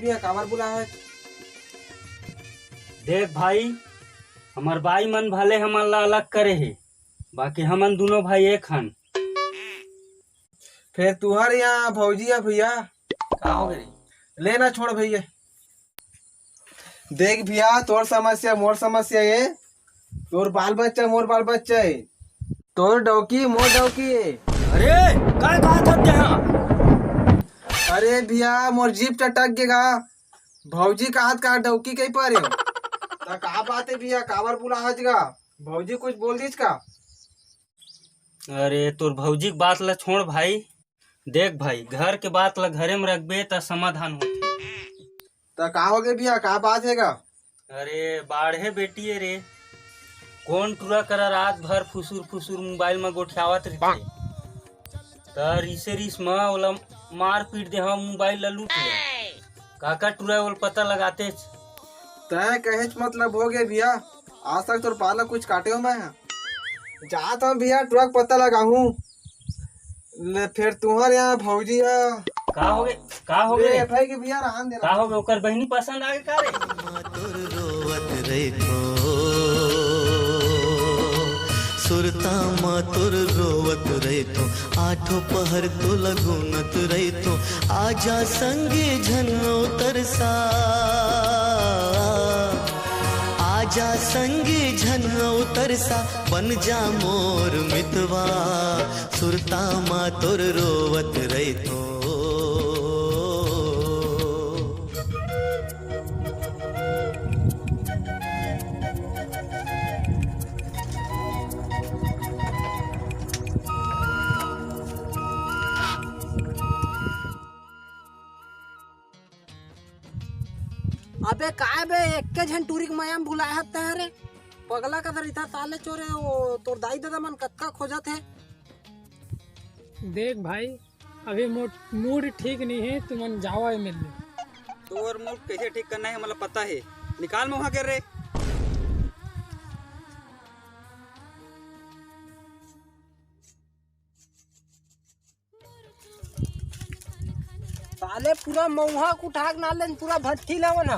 भैया काबर बुला है? देख भाई, हमार भाई मन भले हमन ला अलग करे है, बाकी हमन दोनों भाई एक हन। फिर तुहर यहाँ भौजी है भैया का हो गई? लेना छोड़ भैया। देख भैया, तोर समस्या मोर समस्या है, तोर बाल बच्चा मोर बाल बच्चा है, तोर डौकी मोर डौकी है। अरे काय बात होते हैं? अरे भैया, मोर जीप टटक गेगा, भौजी का हाथ का डौकी कहीं पर है। तो का बात है भैया, काबर बुला हजगा? भौजी कुछ बोल दीज का? अरे तोर भौजी के बात ला छोड़ भाई। देख भाई, घर के बात ला घरे में रखबे त समाधान होते। तो का हो गए भैया, का बात है गा? अरे बाढ़े बेटी है रे, कौन टूरा करा रात भर फुसुर फुसुर मोबाइल में गोठियावत रहते। त रिसे रिस में ओला मार पीट दे, हम मोबाइल ला लूट ले। काका टूरा ओल पता लगाते। तय कहेच मतलब हो गए भैया, आज तक तोर पाला कुछ काटे हो मैं जाता हूँ भैया, ट्रक पता लगाऊं। फिर तुम्हारे यहाँ भौजी है का हो गए? का हो गए? भाई के भैया रहन दे का हो गए? ओकर बहनी पसंद आगे का रे? सुरता मातुर रोवत रहितो, आठो पहर तो लगुनत रहितो, आजा संगे झनो तरसा, आजा संगे झनो तरसा, बन जा मोर मितवा, सुरता मातुर रोवत रहितो। अबे काय बे, एक्के झन टूरी के मायाम भुलाए हत्ते है रे। पगला का इधर ताले चोरे वो तोर दाई दादा मन कत्का खोजत है। देख भाई, अभी मूड ठीक नहीं है, तुमन जावा मिल ले। तो और मूड कैसे ठीक करना है मतलब पता है, निकाल में वहाँ कर रहे। ताले पूरा मऊहा उठा के नाले पूरा भट्ठी लावन है।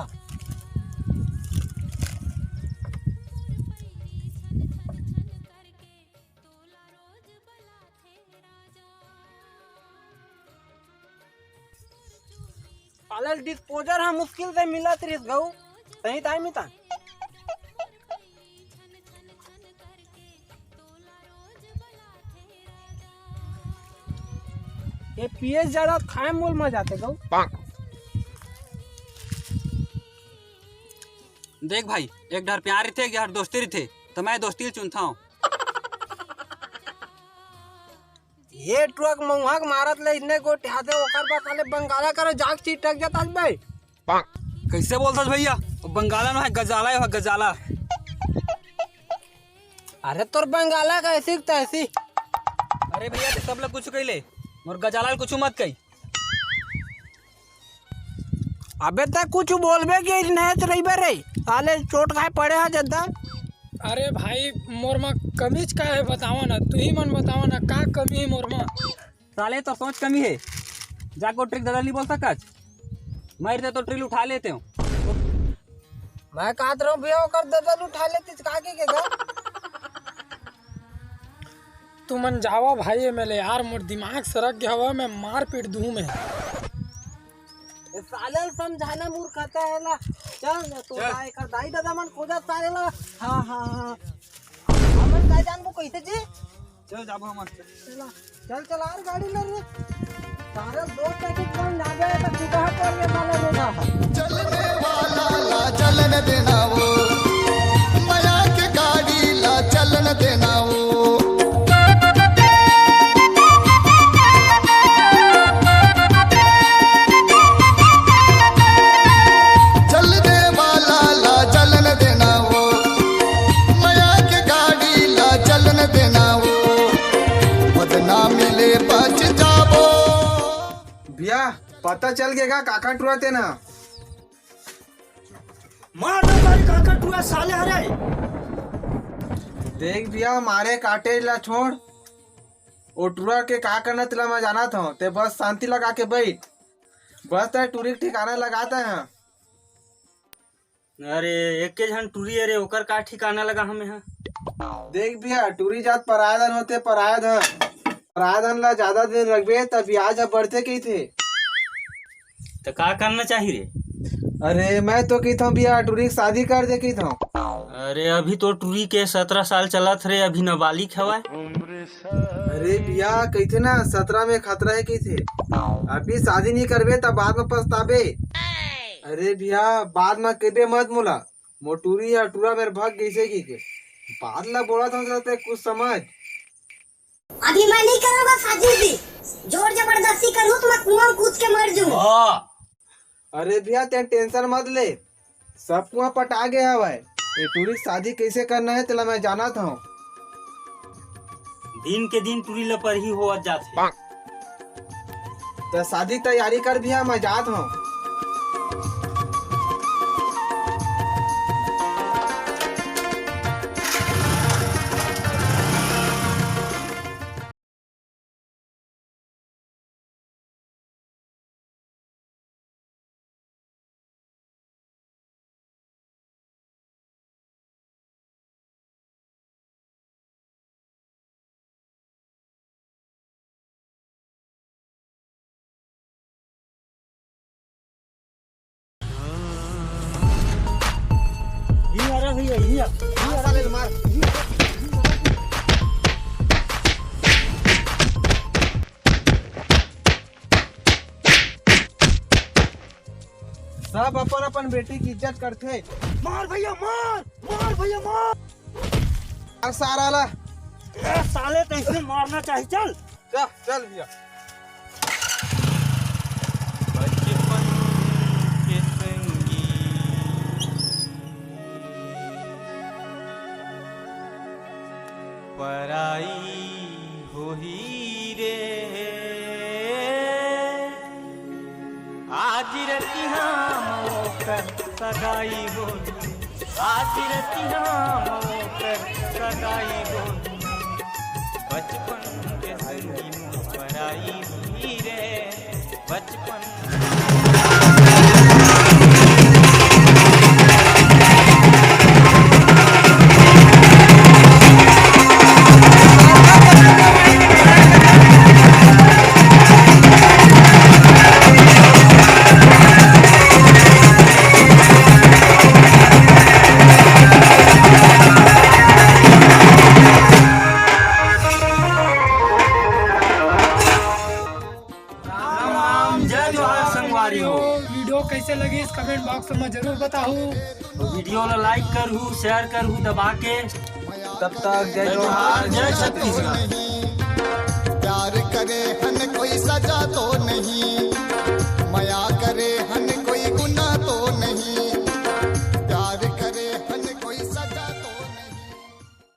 पाले डिस्पोजर हम मुश्किल से मिलत रही गऊ सही टाइम था। ये पीएस ज्यादा खाए मोल में जाते गऊ। देख भाई, एक डर प्यार थे, एक डर दोस्ती थे, तो मैं दोस्ती चुनता हूँ। ये ट्रक मऊहा के मारत ले इतने गोटे हाथे ओकर बाद साले बंगाला करे जाग चिटक जाता भाई। कैसे बोलता भैया? वो बंगाला ना है, गजाला है, गजाला। अरे तोर बंगाला का ऐसी तैसी। अरे भैया सब लोग कुछ कही ले, और गजाला कुछ मत कही। अबे तक कुछ बोलबे कि नहीं रही बे रे, साले चोट खाए पड़े है जद्दा। अरे भाई, मोर में कमीज का है बतावा ना, तू ही मन बतावा ना का कमी है मोर में। साले तो सोच कमी है, जाको ट्रिक दादा नहीं बोल सकत, मारते तो ट्रिल उठा लेते हो। मैं कहत रहा हूँ भैया ओकर ददन उठा लेती काके के गा। तू मन जावा भाई एमएलए यार, मोर दिमाग सरक गया हवा, मैं मार पीट दूं मैं। साले समझाना मूर्खता है ला। चल तो दाई का दाई दादा मन खोजा साले ला। हाँ हाँ हाँ, हमन का जान वो कैसे जी? चल जाबो हम। चल चल यार गाड़ी ले रे। सारे दोस्त पैकेट कौन ना गए तो सीधा कर ये साले रोना। चलने वाला ला चलन देना वो, माया के गाड़ी ला चलन देना वो। चलने वाला ला चलन देना वो, माया के गाड़ी ला चलन देना वो, बदना मिले बच जाबो। भैया पता चल गया काका टुराते ना? मार दो तारी काका टूरा साले हरे। देख भैया, मारे काटे ला छोड़, ओ टुरा के का करना तेला मैं जाना था, ते बस शांति लगा के बैठ। बस तो टूरी के ठिकाना लगाता है। अरे एक के झन टूरी अरे ओकर का ठिकाना लगा हमें यहाँ। देख भैया टूरी जात पराया धन होते, पराया धन ला ज्यादा दिन रखबे तब ब्याज अब बढ़ते कही थे। तो का करना चाहिए रे? अरे मैं तो कहता हूँ भैया टूरी की शादी कर दे कहता हूँ। अरे अभी तो टूरी के 17 साल चलत रे, अभी नाबालिग हवा। अरे भैया कहते ना 17 में खतरा है कहते, अभी शादी नहीं करबे तब बाद में पछताबे। अरे भैया बाद में कहबे मत मोला मोटूरी या टूरा मेरे भाग गई से की बाद ला बोला था कुछ समझ। अभी मैं नहीं करूँगा शादी भी, जोर जबरदस्ती करूँ तो मैं कुआं में कूद के मर जाऊँ। अरे भैया ते टेंशन मत ले, सब कुआं पटा गया हवा। ये टूरी की शादी कैसे करना है तेला मैं जाना था। दिन के दिन टूरी लपर ही हो जाते। तो शादी तैयारी कर भैया मैं जात हूँ। सब अपन अपन बेटी की इज्जत करते। मार भैया मार भैया मार। सारा ला साले तो इसमें मारना चाहिए। चल चल भैया। बचपन के संगी पराई हो ही रे, आज रतिया मोकर सगाई हो, आज रतिया मोकर सगाई हो, बचपन के संगी पराई ही रे, बचपन। वीडियो कैसे लगी इस कमेंट बॉक्स में जरूर बताओ। वीडियो ला लाइक करू, शेयर करू दबा के। तब तक जय जोहार, जय छत्तीसगढ़। प्यार करे